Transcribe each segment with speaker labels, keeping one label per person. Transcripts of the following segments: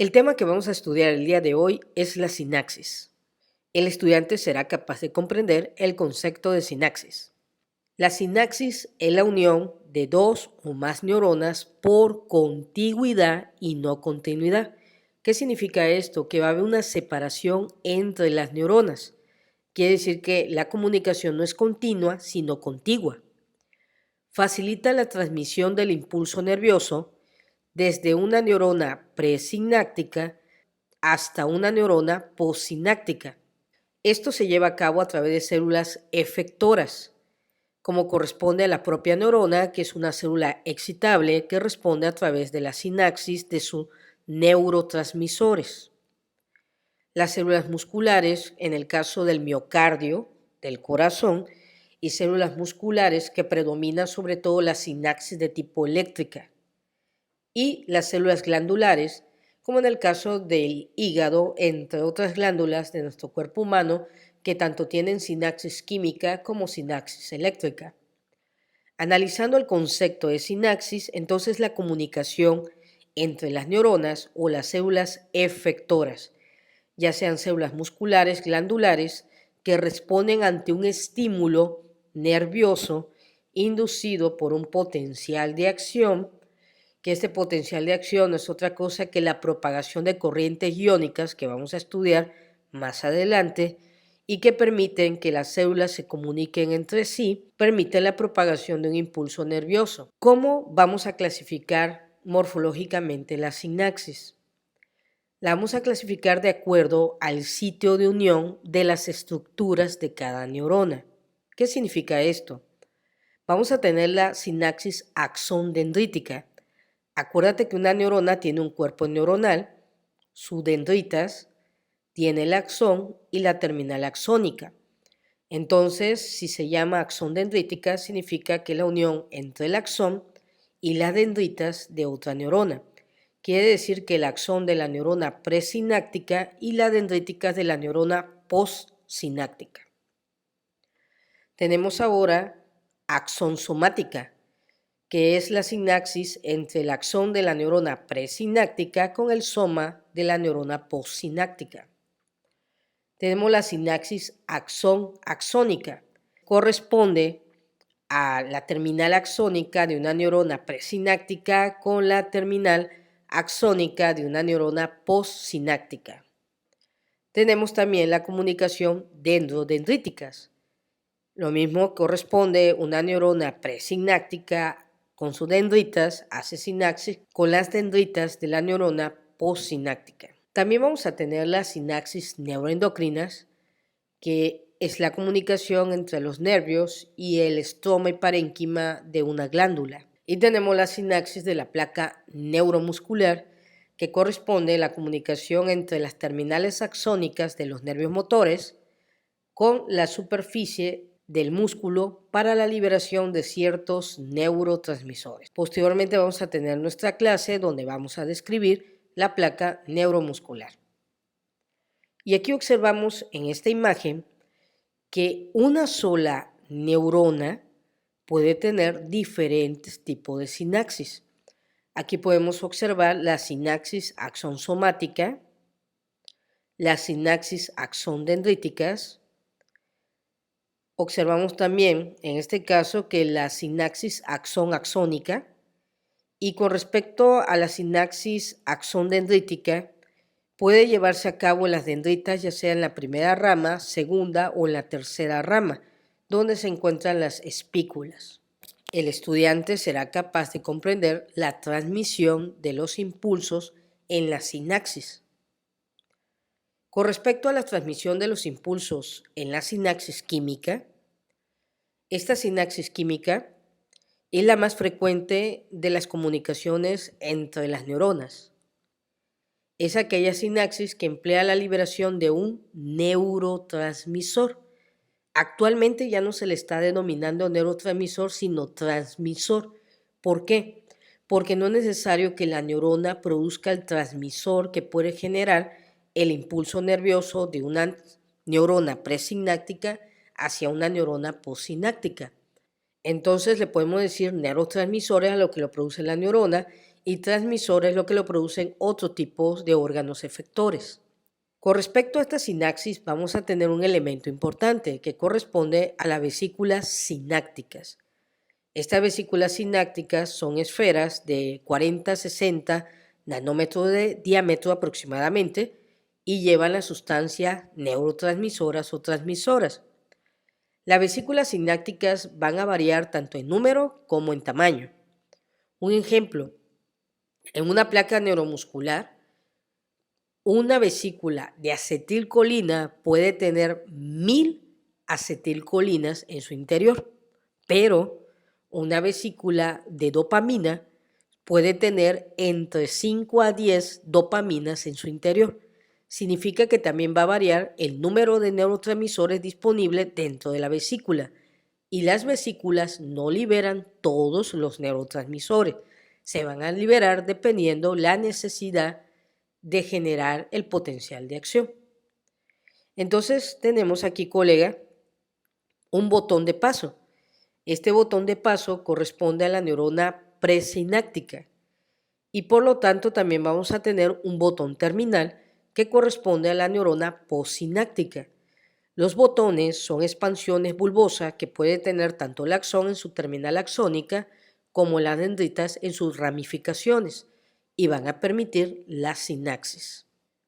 Speaker 1: El tema que vamos a estudiar el día de hoy es la sinapsis. El estudiante será capaz de comprender el concepto de sinapsis. La sinapsis es la unión de dos o más neuronas por contigüidad y no continuidad. ¿Qué significa esto? Que va a haber una separación entre las neuronas. Quiere decir que la comunicación no es continua, sino contigua. Facilita la transmisión del impulso nervioso desde una neurona presináptica hasta una neurona postsináptica. Esto se lleva a cabo a través de células efectoras, como corresponde a la propia neurona, que es una célula excitable que responde a través de la sinapsis de sus neurotransmisores. Las células musculares, en el caso del miocardio, del corazón, y células musculares que predominan sobre todo la sinapsis de tipo eléctrica, y las células glandulares, como en el caso del hígado, entre otras glándulas de nuestro cuerpo humano que tanto tienen sinapsis química como sinapsis eléctrica. Analizando el concepto de sinapsis, entonces la comunicación entre las neuronas o las células efectoras, ya sean células musculares, glandulares, que responden ante un estímulo nervioso inducido por un potencial de acción, que este potencial de acción no es otra cosa que la propagación de corrientes iónicas que vamos a estudiar más adelante y que permiten que las células se comuniquen entre sí, permiten la propagación de un impulso nervioso. ¿Cómo vamos a clasificar morfológicamente la sinapsis? La vamos a clasificar de acuerdo al sitio de unión de las estructuras de cada neurona. ¿Qué significa esto? Vamos a tener la sinapsis axón-dendrítica. Acuérdate que una neurona tiene un cuerpo neuronal, sus dendritas, tiene el axón y la terminal axónica. Entonces, si se llama axón dendrítica, significa que la unión entre el axón y las dendritas de otra neurona. Quiere decir que el axón de la neurona presináptica y las dendríticas de la neurona postsináptica. Tenemos ahora axón somática, que es la sinapsis entre el axón de la neurona presináptica con el soma de la neurona postsináptica. Tenemos la sinapsis axón-axónica, corresponde a la terminal axónica de una neurona presináptica con la terminal axónica de una neurona postsináptica. Tenemos también la comunicación dendrodendríticas. Lo mismo corresponde una neurona presináptica con sus dendritas, hace sinapsis con las dendritas de la neurona postsináptica. También vamos a tener las sinapsis neuroendocrinas, que es la comunicación entre los nervios y el estroma y parénquima de una glándula. Y tenemos la sinapsis de la placa neuromuscular, que corresponde a la comunicación entre las terminales axónicas de los nervios motores con la superficie del músculo para la liberación de ciertos neurotransmisores. Posteriormente vamos a tener nuestra clase donde vamos a describir la placa neuromuscular. Y aquí observamos en esta imagen que una sola neurona puede tener diferentes tipos de sinapsis. Aquí podemos observar la sinapsis axonsomática, la sinapsis axondendríticas. Observamos también en este caso que la sinapsis axón-axónica, y con respecto a la sinapsis axón-dendrítica, puede llevarse a cabo en las dendritas, ya sea en la primera rama, segunda o en la tercera rama, donde se encuentran las espículas. El estudiante será capaz de comprender la transmisión de los impulsos en la sinapsis. Con respecto a la transmisión de los impulsos en la sinapsis química, esta sinapsis química es la más frecuente de las comunicaciones entre las neuronas. Es aquella sinapsis que emplea la liberación de un neurotransmisor. Actualmente ya no se le está denominando neurotransmisor, sino transmisor. ¿Por qué? Porque no es necesario que la neurona produzca el transmisor que puede generar el impulso nervioso de una neurona presináptica hacia una neurona postsináptica. Entonces le podemos decir neurotransmisores a lo que lo produce la neurona y transmisores lo que lo producen otros tipos de órganos efectores. Con respecto a esta sinapsis, vamos a tener un elemento importante que corresponde a las vesículas sinápticas. Estas vesículas sinápticas son esferas de 40 a 60 nanómetros de diámetro aproximadamente y llevan las sustancias neurotransmisoras o transmisoras. Las vesículas sinápticas van a variar tanto en número como en tamaño. Un ejemplo, en una placa neuromuscular, una vesícula de acetilcolina puede tener 1000 acetilcolinas en su interior, pero una vesícula de dopamina puede tener entre 5 a 10 dopaminas en su interior. Significa que también va a variar el número de neurotransmisores disponibles dentro de la vesícula y las vesículas no liberan todos los neurotransmisores. Se van a liberar dependiendo la necesidad de generar el potencial de acción. Entonces tenemos aquí, colega, un botón de paso. Este botón de paso corresponde a la neurona presináptica y por lo tanto también vamos a tener un botón terminal que corresponde a la neurona postsináptica. Los botones son expansiones bulbosas que puede tener tanto el axón en su terminal axónica como las dendritas en sus ramificaciones y van a permitir la sinapsis.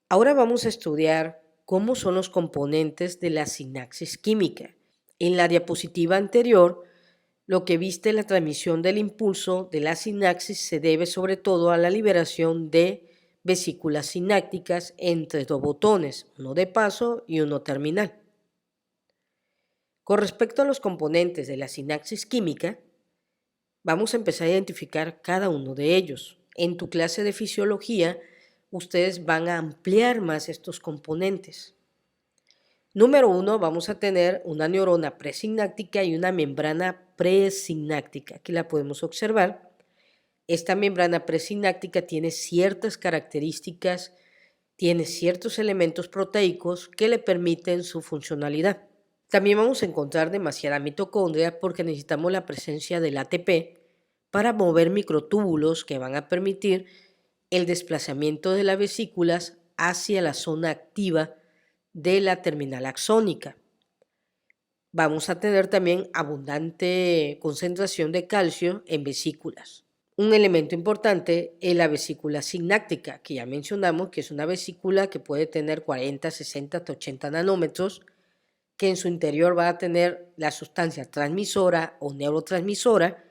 Speaker 1: Ahora vamos a estudiar cómo son los componentes de la sinapsis química. En la diapositiva anterior, lo que viste la transmisión del impulso de la sinapsis se debe sobre todo a la liberación de vesículas sinápticas entre dos botones, uno de paso y uno terminal. Con respecto a los componentes de la sinapsis química, vamos a empezar a identificar cada uno de ellos. En tu clase de fisiología, ustedes van a ampliar más estos componentes. Número 1, vamos a tener una neurona presináptica y una membrana presináptica. Aquí la podemos observar. Esta membrana presináptica tiene ciertas características, tiene ciertos elementos proteicos que le permiten su funcionalidad. También vamos a encontrar demasiada mitocondria porque necesitamos la presencia del ATP para mover microtúbulos que van a permitir el desplazamiento de las vesículas hacia la zona activa de la terminal axónica. Vamos a tener también abundante concentración de calcio en vesículas. Un elemento importante es la vesícula sináptica, que ya mencionamos que es una vesícula que puede tener 40, 60 hasta 80 nanómetros, que en su interior va a tener la sustancia transmisora o neurotransmisora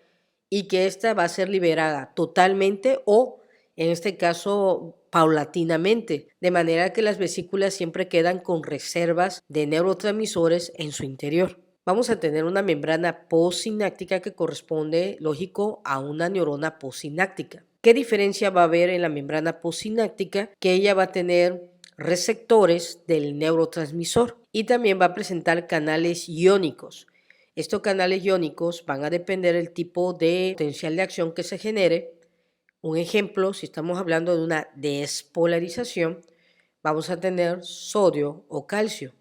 Speaker 1: y que ésta va a ser liberada totalmente o, en este caso, paulatinamente, de manera que las vesículas siempre quedan con reservas de neurotransmisores en su interior. Vamos a tener una membrana postsináptica que corresponde, lógico, a una neurona postsináptica. ¿Qué diferencia va a haber en la membrana postsináptica? Que ella va a tener receptores del neurotransmisor y también va a presentar canales iónicos. Estos canales iónicos van a depender del tipo de potencial de acción que se genere. Un ejemplo, si estamos hablando de una despolarización, vamos a tener sodio o calcio.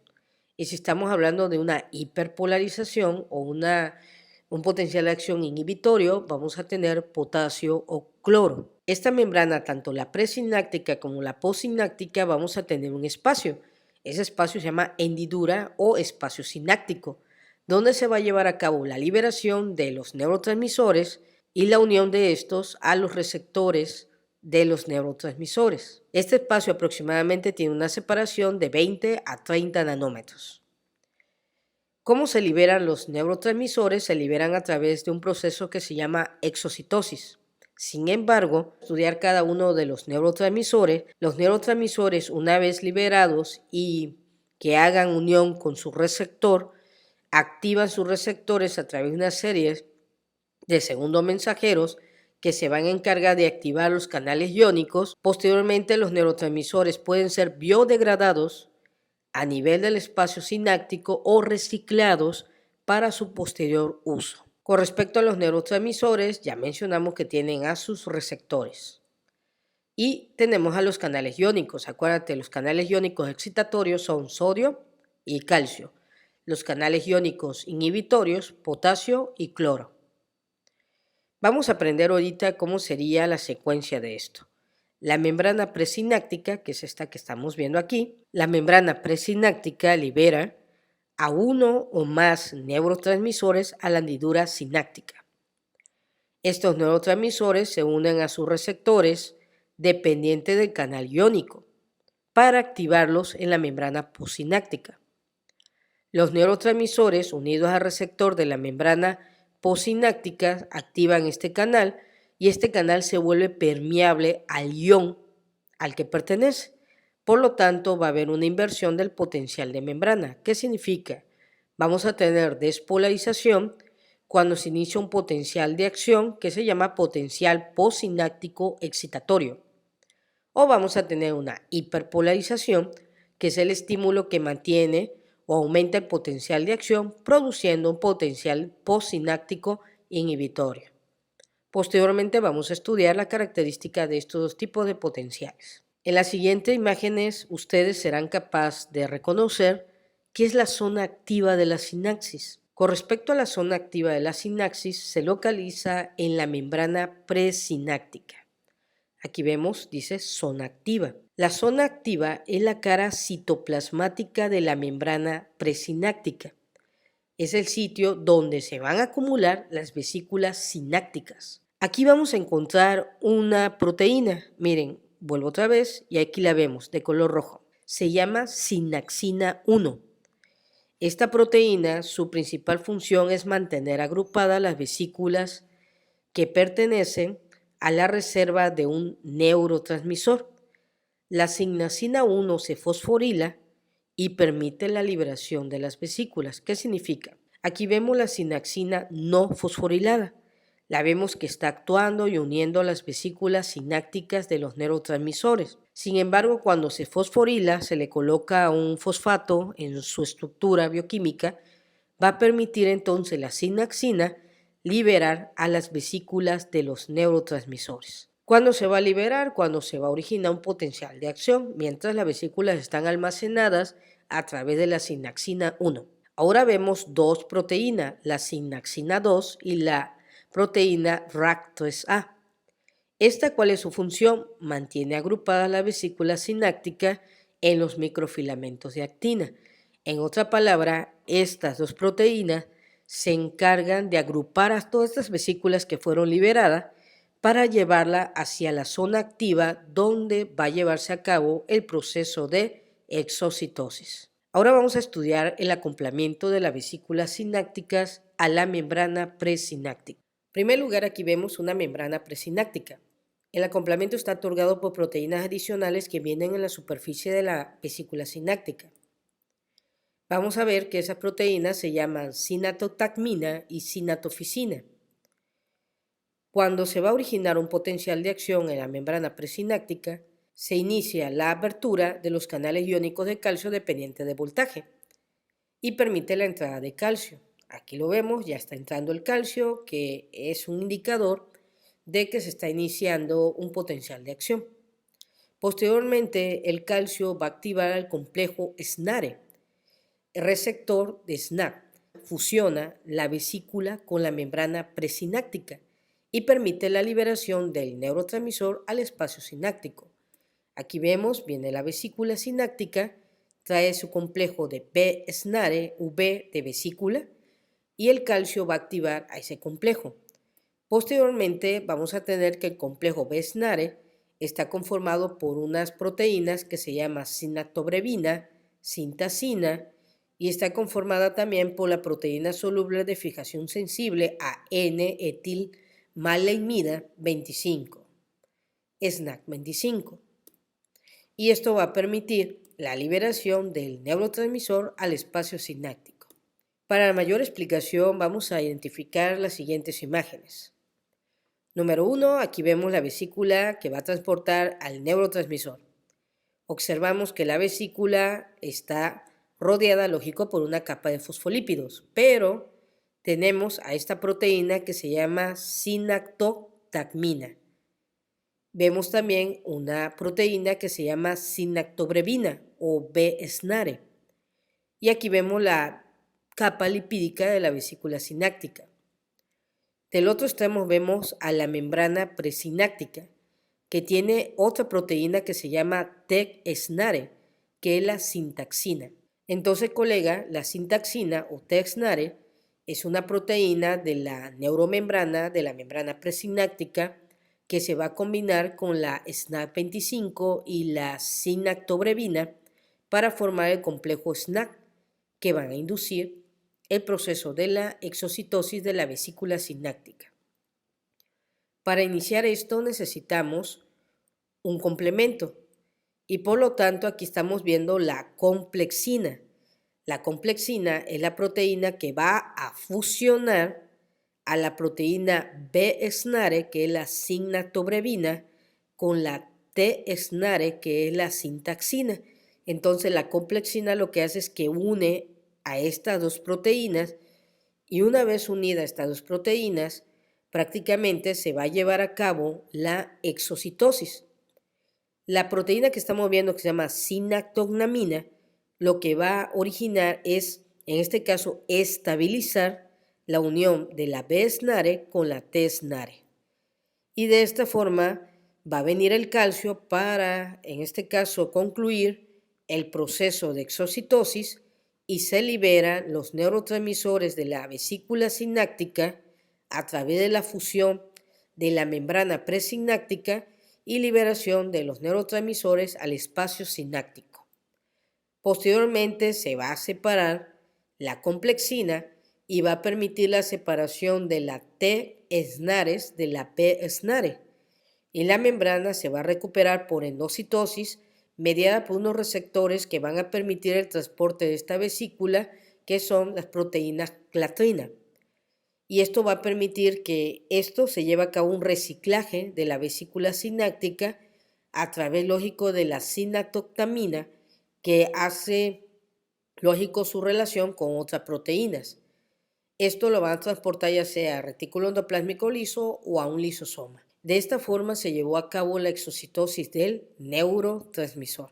Speaker 1: Y si estamos hablando de una hiperpolarización o un potencial de acción inhibitorio, vamos a tener potasio o cloro. Esta membrana, tanto la presináptica como la postsináptica, vamos a tener un espacio. Ese espacio se llama hendidura o espacio sináptico, donde se va a llevar a cabo la liberación de los neurotransmisores y la unión de estos a los receptores de los neurotransmisores. Este espacio aproximadamente tiene una separación de 20 a 30 nanómetros. ¿Cómo se liberan los neurotransmisores? Se liberan a través de un proceso que se llama exocitosis. Sin embargo, estudiar cada uno de los neurotransmisores una vez liberados y que hagan unión con su receptor, activan sus receptores a través de una serie de segundos mensajeros que se van a encargar de activar los canales iónicos. Posteriormente, los neurotransmisores pueden ser biodegradados a nivel del espacio sináptico o reciclados para su posterior uso. Con respecto a los neurotransmisores, ya mencionamos que tienen a sus receptores. Y tenemos a los canales iónicos. Acuérdate, los canales iónicos excitatorios son sodio y calcio. Los canales iónicos inhibitorios, potasio y cloro. Vamos a aprender ahorita cómo sería la secuencia de esto. La membrana presináptica, que es esta que estamos viendo aquí, la membrana presináptica libera a uno o más neurotransmisores a la hendidura sináptica. Estos neurotransmisores se unen a sus receptores dependientes del canal iónico para activarlos en la membrana postsináptica. Los neurotransmisores unidos al receptor de la membrana postsináptica activan este canal y este canal se vuelve permeable al ion al que pertenece. Por lo tanto, va a haber una inversión del potencial de membrana. ¿Qué significa? Vamos a tener despolarización cuando se inicia un potencial de acción que se llama potencial postsináptico excitatorio. O vamos a tener una hiperpolarización, que es el estímulo que mantiene o aumenta el potencial de acción, produciendo un potencial postsináptico inhibitorio. Posteriormente vamos a estudiar la característica de estos dos tipos de potenciales. En las siguientes imágenes ustedes serán capaces de reconocer qué es la zona activa de la sinapsis. Con respecto a la zona activa de la sinapsis, se localiza en la membrana presináptica. Aquí vemos, dice zona activa. La zona activa es la cara citoplasmática de la membrana presináptica. Es el sitio donde se van a acumular las vesículas sinápticas. Aquí vamos a encontrar una proteína. Miren, vuelvo otra vez y aquí la vemos de color rojo. Se llama sinaxina 1. Esta proteína, su principal función es mantener agrupadas las vesículas que pertenecen a la reserva de un neurotransmisor. La sinaxina 1 se fosforila y permite la liberación de las vesículas. ¿Qué significa? Aquí vemos la sinaxina no fosforilada. La vemos que está actuando y uniendo las vesículas sinápticas de los neurotransmisores. Sin embargo, cuando se fosforila, se le coloca un fosfato en su estructura bioquímica, va a permitir entonces la sinaxina liberar a las vesículas de los neurotransmisores. ¿Cuándo se va a liberar? Cuando se va a originar un potencial de acción, mientras las vesículas están almacenadas a través de la sinaxina 1. Ahora vemos dos proteínas, la sinaxina 2 y la proteína RAC3A. ¿Esta cuál es su función? Mantiene agrupada la vesícula sináptica en los microfilamentos de actina. En otra palabra, estas dos proteínas se encargan de agrupar a todas estas vesículas que fueron liberadas para llevarla hacia la zona activa donde va a llevarse a cabo el proceso de exocitosis. Ahora vamos a estudiar el acoplamiento de las vesículas sinápticas a la membrana presináptica. En primer lugar, aquí vemos una membrana presináptica. El acoplamiento está otorgado por proteínas adicionales que vienen en la superficie de la vesícula sináptica. Vamos a ver que esas proteínas se llaman sinatotacmina y sinatoficina. Cuando se va a originar un potencial de acción en la membrana presináptica, se inicia la apertura de los canales iónicos de calcio dependiente de voltaje y permite la entrada de calcio. Aquí lo vemos, ya está entrando el calcio, que es un indicador de que se está iniciando un potencial de acción. Posteriormente, el calcio va a activar el complejo SNARE. El receptor de SNAP fusiona la vesícula con la membrana presináptica y permite la liberación del neurotransmisor al espacio sináptico. Aquí vemos, viene la vesícula sináptica, trae su complejo de B-SNARE, V de vesícula, y el calcio va a activar a ese complejo. Posteriormente vamos a tener que el complejo B-SNARE está conformado por unas proteínas que se llaman sinactobrevina, sintacina, y está conformada también por la proteína soluble de fijación sensible a N-etilmaleimida 25, SNAC25. Y esto va a permitir la liberación del neurotransmisor al espacio sináptico. Para mayor explicación vamos a identificar las siguientes imágenes. Número 1, aquí vemos la vesícula que va a transportar al neurotransmisor. Observamos que la vesícula está rodeada, lógico, por una capa de fosfolípidos, pero tenemos a esta proteína que se llama sinactotacmina. Vemos también una proteína que se llama sinactobrevina o B-SNARE. Y aquí vemos la capa lipídica de la vesícula sináptica. Del otro extremo vemos a la membrana presináptica, que tiene otra proteína que se llama TEC-SNARE, que es la sintaxina. Entonces, colega, la sintaxina o TEC-SNARE es una proteína de la neuromembrana, de la membrana presináptica, que se va a combinar con la SNAC25 y la sinactobrevina para formar el complejo SNAC, que van a inducir el proceso de la exocitosis de la vesícula sináptica. Para iniciar esto necesitamos un complemento y por lo tanto aquí estamos viendo la complexina. La complexina es la proteína que va a fusionar a la proteína B-SNARE, que es la sinactobrevina, con la T-SNARE, que es la sintaxina. Entonces la complexina lo que hace es que une a estas dos proteínas y una vez unida estas dos proteínas, prácticamente se va a llevar a cabo la exocitosis. La proteína que estamos viendo, que se llama sinactognamina, lo que va a originar es, en este caso, estabilizar la unión de la B-SNARE con la T-SNARE. Y de esta forma va a venir el calcio para, en este caso, concluir el proceso de exocitosis y se liberan los neurotransmisores de la vesícula sináptica a través de la fusión de la membrana presináptica y liberación de los neurotransmisores al espacio sináptico. Posteriormente se va a separar la complexina y va a permitir la separación de la T-SNARES de la P-SNARE y la membrana se va a recuperar por endocitosis mediada por unos receptores que van a permitir el transporte de esta vesícula, que son las proteínas clatrina. Y esto va a permitir que esto se lleve a cabo un reciclaje de la vesícula sináptica a través, lógico, de la sinactoctamina, que hace lógico su relación con otras proteínas. Esto lo van a transportar ya sea a retículo endoplásmico liso o a un lisosoma. De esta forma se llevó a cabo la exocitosis del neurotransmisor.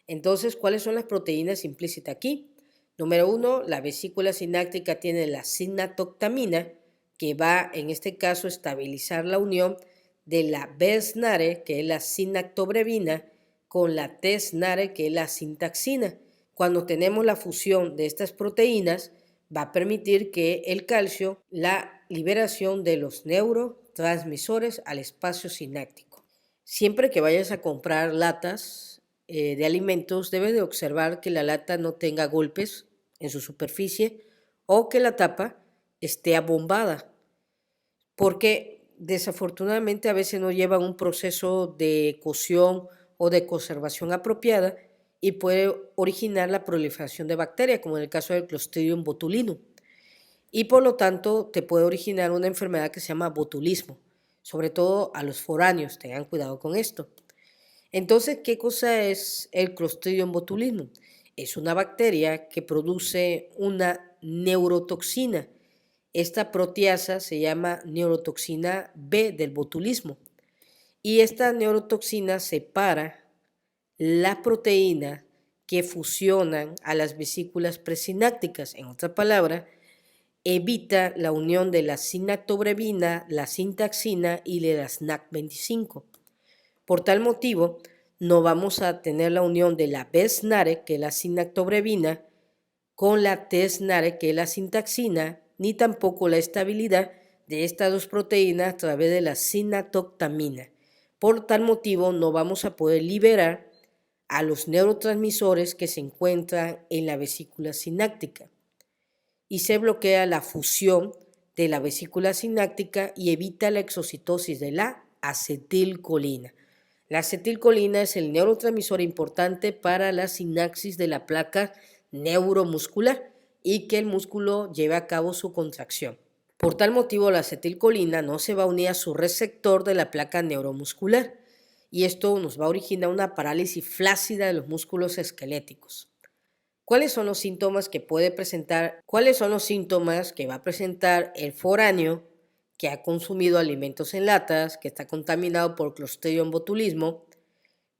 Speaker 1: Entonces, ¿cuáles son las proteínas implícitas aquí? Número 1, la vesícula sináptica tiene la sinactoctamina, que va en este caso a estabilizar la unión de la B-SNARE, que es la sinactobrevina, con la T-SNARE, que es la sintaxina. Cuando tenemos la fusión de estas proteínas, va a permitir que el calcio, la liberación de los neurotransmisores al espacio sináptico. Siempre que vayas a comprar latas de alimentos, debes de observar que la lata no tenga golpes en su superficie o que la tapa esté abombada, porque desafortunadamente a veces no llevan un proceso de cocción o de conservación apropiada y puede originar la proliferación de bacterias, como en el caso del Clostridium botulinum. Y por lo tanto te puede originar una enfermedad que se llama botulismo, sobre todo a los foráneos, tengan cuidado con esto. Entonces, ¿qué cosa es el Clostridium botulinum? Es una bacteria que produce una neurotoxina. Esta proteasa se llama neurotoxina B del botulismo y esta neurotoxina separa la proteína que fusionan a las vesículas presinápticas. En otra palabra, evita la unión de la sinactobrevina, la sintaxina y la SNAC25. Por tal motivo, no vamos a tener la unión de la B-SNARE, que es la sinactobrevina, con la T-SNARE, que es la sintaxina, ni tampoco la estabilidad de estas dos proteínas a través de la sinactoctamina. Por tal motivo, no vamos a poder liberar a los neurotransmisores que se encuentran en la vesícula sináptica y se bloquea la fusión de la vesícula sináptica y evita la exocitosis de la acetilcolina. La acetilcolina es el neurotransmisor importante para la sinapsis de la placa neuromuscular y que el músculo lleve a cabo su contracción. Por tal motivo, la acetilcolina no se va a unir a su receptor de la placa neuromuscular y esto nos va a originar una parálisis flácida de los músculos esqueléticos. ¿Cuáles son los síntomas que puede presentar? ¿Cuáles son los síntomas que va a presentar el foráneo que ha consumido alimentos en latas, que está contaminado por Clostridium botulismo?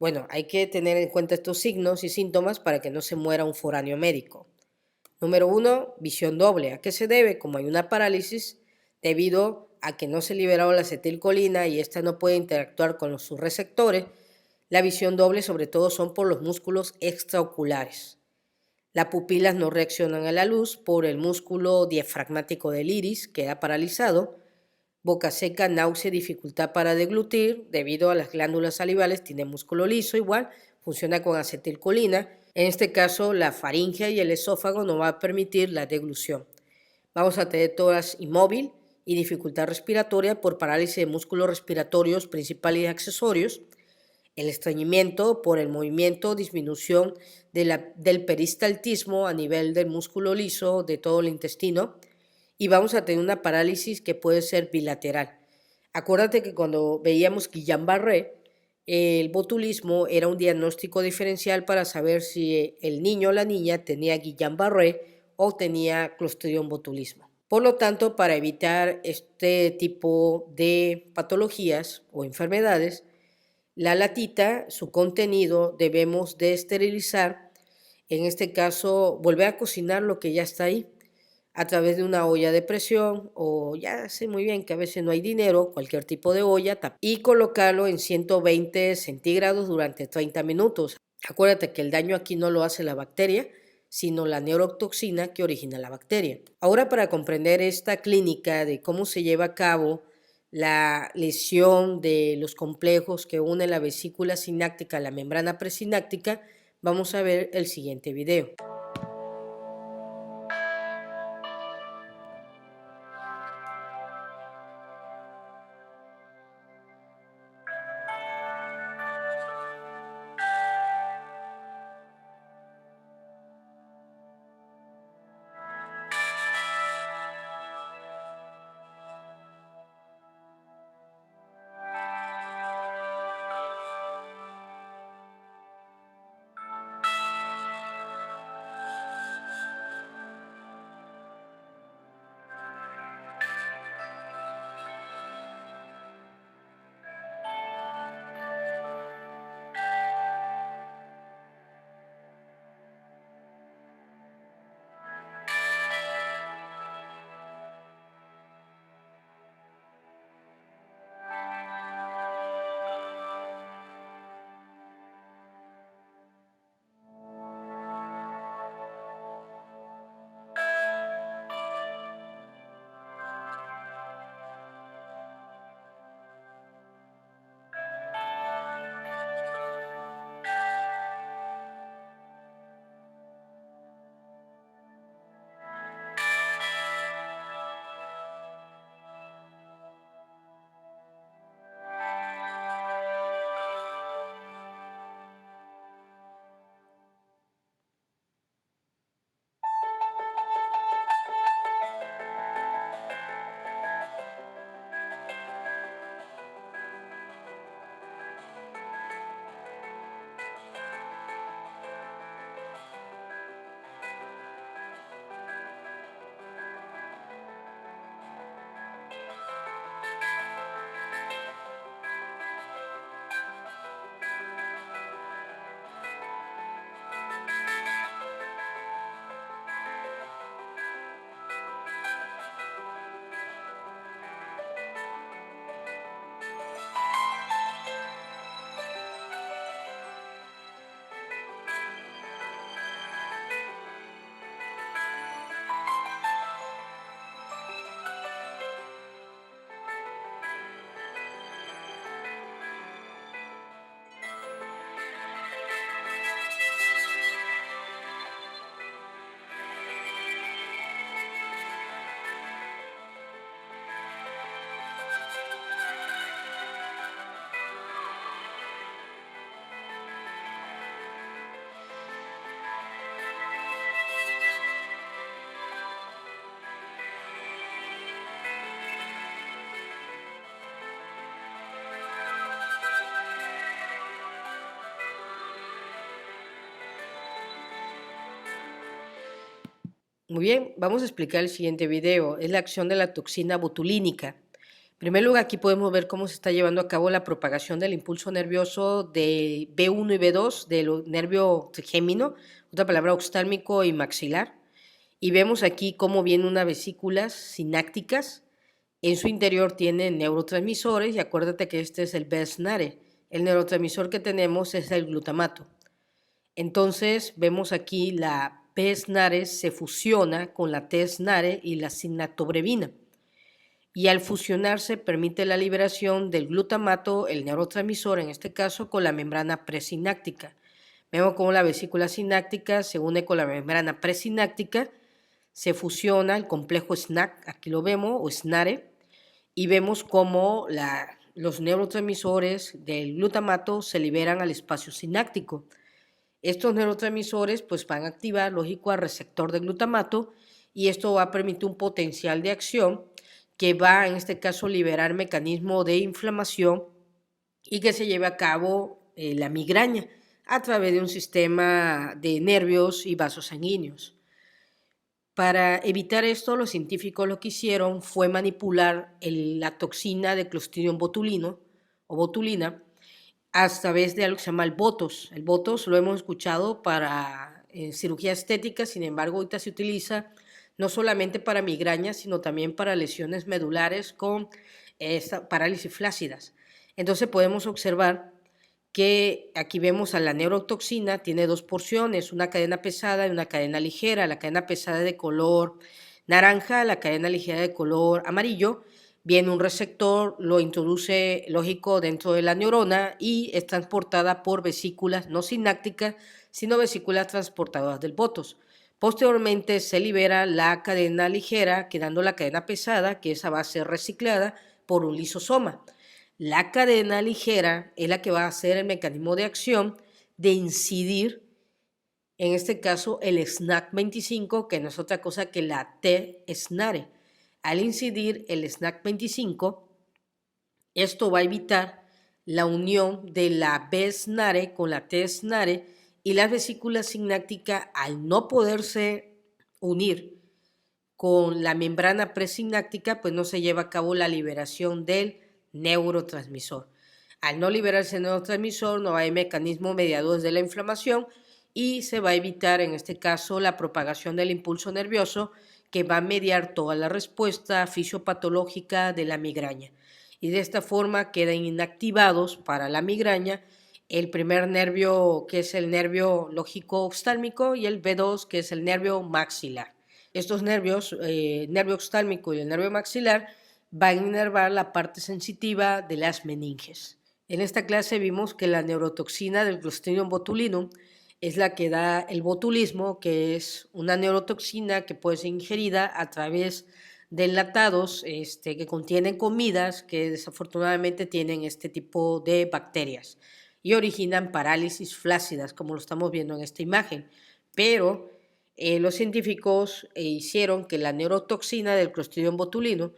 Speaker 1: Bueno, hay que tener en cuenta estos signos y síntomas para que no se muera un foráneo médico. Número 1, visión doble. ¿A qué se debe? Como hay una parálisis debido a que no se liberó la acetilcolina y esta no puede interactuar con sus receptores, la visión doble sobre todo son por los músculos extraoculares. Las pupilas no reaccionan a la luz por el músculo diafragmático del iris, queda paralizado. Boca seca, náusea, dificultad para deglutir, debido a las glándulas salivales, tiene músculo liso igual, funciona con acetilcolina. En este caso, la faringe y el esófago no va a permitir la deglución. Vamos a tener tórax inmóvil y dificultad respiratoria por parálisis de músculos respiratorios principales y accesorios. El estreñimiento por el movimiento, disminución del peristaltismo a nivel del músculo liso de todo el intestino. Y vamos a tener una parálisis que puede ser bilateral. Acuérdate que cuando veíamos Guillain-Barré, el botulismo era un diagnóstico diferencial para saber si el niño o la niña tenía Guillain-Barré o tenía Clostridium botulismo. Por lo tanto, para evitar este tipo de patologías o enfermedades, la latita, su contenido, debemos de esterilizar, en este caso, volver a cocinar lo que ya está ahí a través de una olla de presión o ya sé muy bien que a veces no hay dinero, cualquier tipo de olla, y colocarlo en 120 centígrados durante 30 minutos. Acuérdate que el daño aquí no lo hace la bacteria, sino la neurotoxina que origina la bacteria. Ahora, para comprender esta clínica de cómo se lleva a cabo la lesión de los complejos que unen la vesícula sináptica a la membrana presináptica, vamos a ver el siguiente video. Muy bien, vamos a explicar el siguiente video. Es la acción de la toxina botulínica. En primer lugar, aquí podemos ver cómo se está llevando a cabo la propagación del impulso nervioso de B1 y B2 del nervio trigémino, otra palabra oftálmico y maxilar. Y vemos aquí cómo vienen unas vesículas sinápticas En su interior tiene neurotransmisores y acuérdate que este es el BSNARE. El neurotransmisor que tenemos es el glutamato. Entonces vemos aquí la BSNARE se fusiona con la TSNARE y la sinatobrevina. Y al fusionarse permite la liberación del glutamato, el neurotransmisor en este caso, con la membrana presináptica. Vemos cómo la vesícula sináptica se une con la membrana presináptica, se fusiona el complejo SNAC, aquí lo vemos, o SNARE, y vemos cómo los neurotransmisores del glutamato se liberan al espacio sináptico. Estos neurotransmisores pues van a activar, lógico, al receptor de glutamato y esto va a permitir un potencial de acción que va en este caso a liberar mecanismo de inflamación y que se lleve a cabo la migraña a través de un sistema de nervios y vasos sanguíneos. Para evitar esto, los científicos lo que hicieron fue manipular la toxina de Clostridium botulino o botulina a través de algo que se llama el Botox. El Botox lo hemos escuchado para cirugía estética, sin embargo, ahorita se utiliza no solamente para migrañas, sino también para lesiones medulares con parálisis flácidas. Entonces podemos observar que aquí vemos a la neurotoxina, tiene dos porciones, una cadena pesada y una cadena ligera. La cadena pesada de color naranja, la cadena ligera de color amarillo. Viene un receptor, lo introduce, lógico, dentro de la neurona y es transportada por vesículas no sinápticas, sino vesículas transportadoras del Botox. Posteriormente se libera la cadena ligera, quedando la cadena pesada, que esa va a ser reciclada por un lisosoma. La cadena ligera es la que va a hacer el mecanismo de acción de incidir, en este caso el SNAC25, que no es otra cosa que la T-SNARE. Al incidir el SNAC25, esto va a evitar la unión de la B-SNARE con la T-SNARE y las vesículas sinápticas, al no poderse unir con la membrana presináptica, pues no se lleva a cabo la liberación del neurotransmisor. Al no liberarse el neurotransmisor, no hay mecanismo mediador de la inflamación y se va a evitar en este caso la propagación del impulso nervioso que va a mediar toda la respuesta fisiopatológica de la migraña. Y de esta forma quedan inactivados para la migraña el primer nervio, que es el nervio lógico oftálmico, y el B2, que es el nervio maxilar. Estos nervios, nervio oftálmico y el nervio maxilar, van a inervar la parte sensitiva de las meninges. En esta clase vimos que la neurotoxina del Clostridium botulinum es la que da el botulismo, que es una neurotoxina que puede ser ingerida a través de enlatados que contienen comidas que desafortunadamente tienen este tipo de bacterias y originan parálisis flácidas, como lo estamos viendo en esta imagen. Pero los científicos hicieron que la neurotoxina del Clostridium botulinum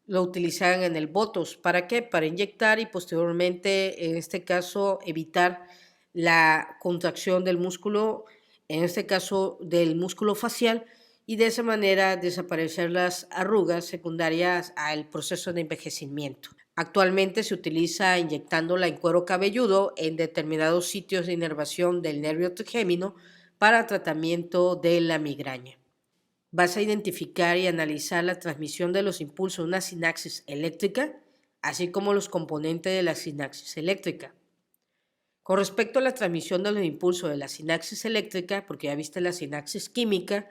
Speaker 1: lo utilizaran en el Botox. ¿Para qué? Para inyectar y posteriormente, en este caso, evitar la contracción del músculo, en este caso del músculo facial, y de esa manera desaparecer las arrugas secundarias al proceso de envejecimiento. Actualmente se utiliza inyectándola en cuero cabelludo en determinados sitios de inervación del nervio trigémino para tratamiento de la migraña. Vas a identificar y analizar la transmisión de los impulsos de una sinapsis eléctrica, así como los componentes de la sinapsis eléctrica. Con respecto a la transmisión de los impulsos de la sinapsis eléctrica, porque ya viste la sinapsis química,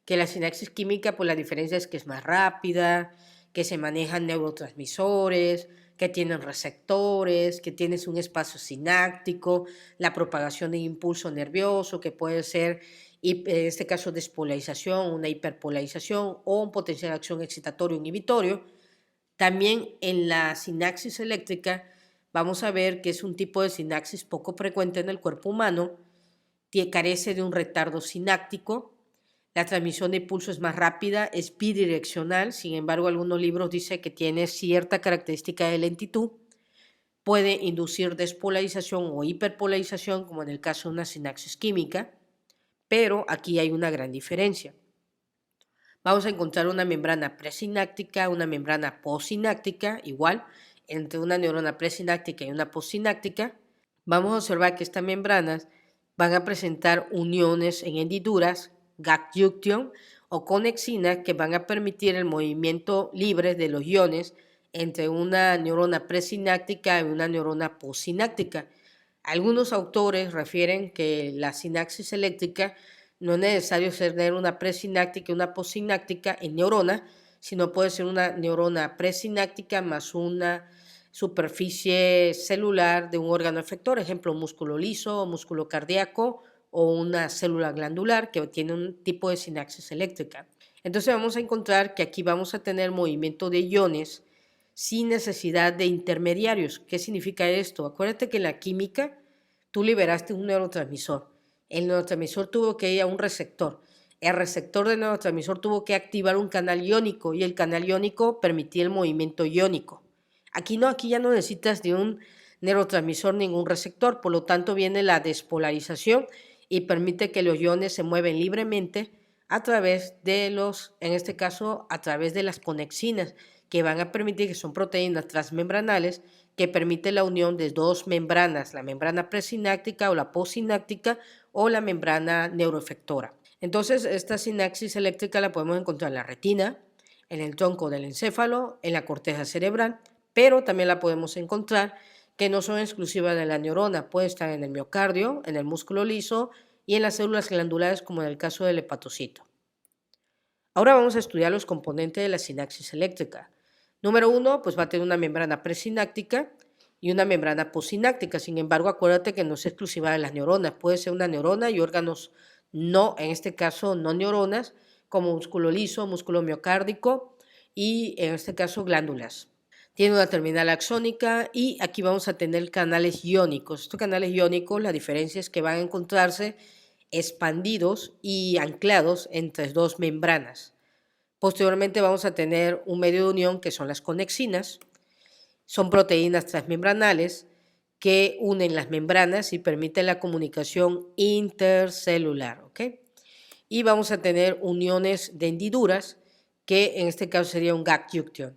Speaker 1: que la sinapsis química, pues la diferencia es que es más rápida, que se manejan neurotransmisores, que tienen receptores, que tienes un espacio sináptico, la propagación de impulso nervioso, que puede ser, en este caso, despolarización, una hiperpolarización o un potencial de acción excitatorio inhibitorio. También en la sinapsis eléctrica vamos a ver que es un tipo de sinapsis poco frecuente en el cuerpo humano, que carece de un retardo sináptico. La transmisión de impulso es más rápida, es bidireccional, sin embargo algunos libros dicen que tiene cierta característica de lentitud, puede inducir despolarización o hiperpolarización como en el caso de una sinapsis química, pero aquí hay una gran diferencia. Vamos a encontrar una membrana presináptica, una membrana postsináptica, igual, entre una neurona presináptica y una postsináptica. Vamos a observar que estas membranas van a presentar uniones en hendiduras, gap junction, o conexinas que van a permitir el movimiento libre de los iones entre una neurona presináptica y una neurona postsináptica. Algunos autores refieren que la sinapsis eléctrica no es necesario tener una presináptica y una postsináptica en neurona, sino puede ser una neurona presináptica más una superficie celular de un órgano efector, ejemplo, músculo liso, músculo cardíaco o una célula glandular que tiene un tipo de sinapsis eléctrica. Entonces vamos a encontrar que aquí vamos a tener movimiento de iones sin necesidad de intermediarios. ¿Qué significa esto? Acuérdate que en la química tú liberaste un neurotransmisor. El neurotransmisor tuvo que ir a un receptor. El receptor del neurotransmisor tuvo que activar un canal iónico y el canal iónico permitía el movimiento iónico. Aquí no, aquí ya no necesitas de un neurotransmisor ningún receptor, por lo tanto viene la despolarización y permite que los iones se mueven libremente a través de en este caso, a través de las conexinas, que van a permitir, que son proteínas transmembranales, que permite la unión de dos membranas, la membrana presináptica o la postsináptica o la membrana neuroefectora. Entonces, esta sinapsis eléctrica la podemos encontrar en la retina, en el tronco del encéfalo, en la corteza cerebral, pero también la podemos encontrar que no son exclusivas de la neurona, puede estar en el miocardio, en el músculo liso y en las células glandulares, como en el caso del hepatocito. Ahora vamos a estudiar los componentes de la sinapsis eléctrica. Número 1, pues va a tener una membrana presináptica y una membrana postsináptica. Sin embargo, acuérdate que no es exclusiva de las neuronas. Puede ser una neurona y órganos no, en este caso, no neuronas, como músculo liso, músculo miocárdico y, en este caso, glándulas. Tiene una terminal axónica y aquí vamos a tener canales iónicos. Estos canales iónicos, la diferencia es que van a encontrarse expandidos y anclados entre dos membranas. Posteriormente vamos a tener un medio de unión que son las conexinas. Son proteínas transmembranales que unen las membranas y permiten la comunicación intercelular. ¿Okay? Y vamos a tener uniones de hendiduras, que en este caso sería un gap junction.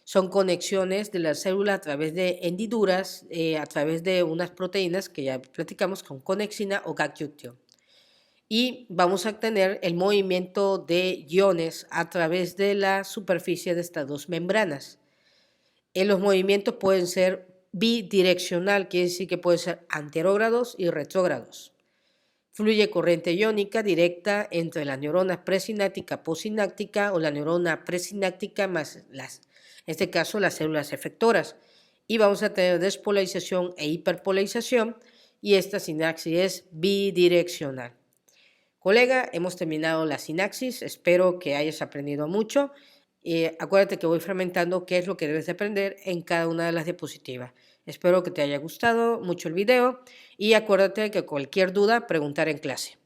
Speaker 1: Son conexiones de las células a través de hendiduras, a través de unas proteínas que ya platicamos con conexina o gap junction. Y vamos a tener el movimiento de iones a través de la superficie de estas dos membranas. Los movimientos pueden ser bidireccional, quiere decir que pueden ser anterógrados y retrógrados. Fluye corriente iónica directa entre la neurona presináptica, postsináptica o la neurona presináptica más en este caso las células efectoras. Y vamos a tener despolarización e hiperpolarización y esta sinapsis es bidireccional. Colega, hemos terminado la sinapsis, espero que hayas aprendido mucho. Acuérdate que voy fragmentando qué es lo que debes de aprender en cada una de las diapositivas. Espero que te haya gustado mucho el video y acuérdate que cualquier duda, preguntar en clase.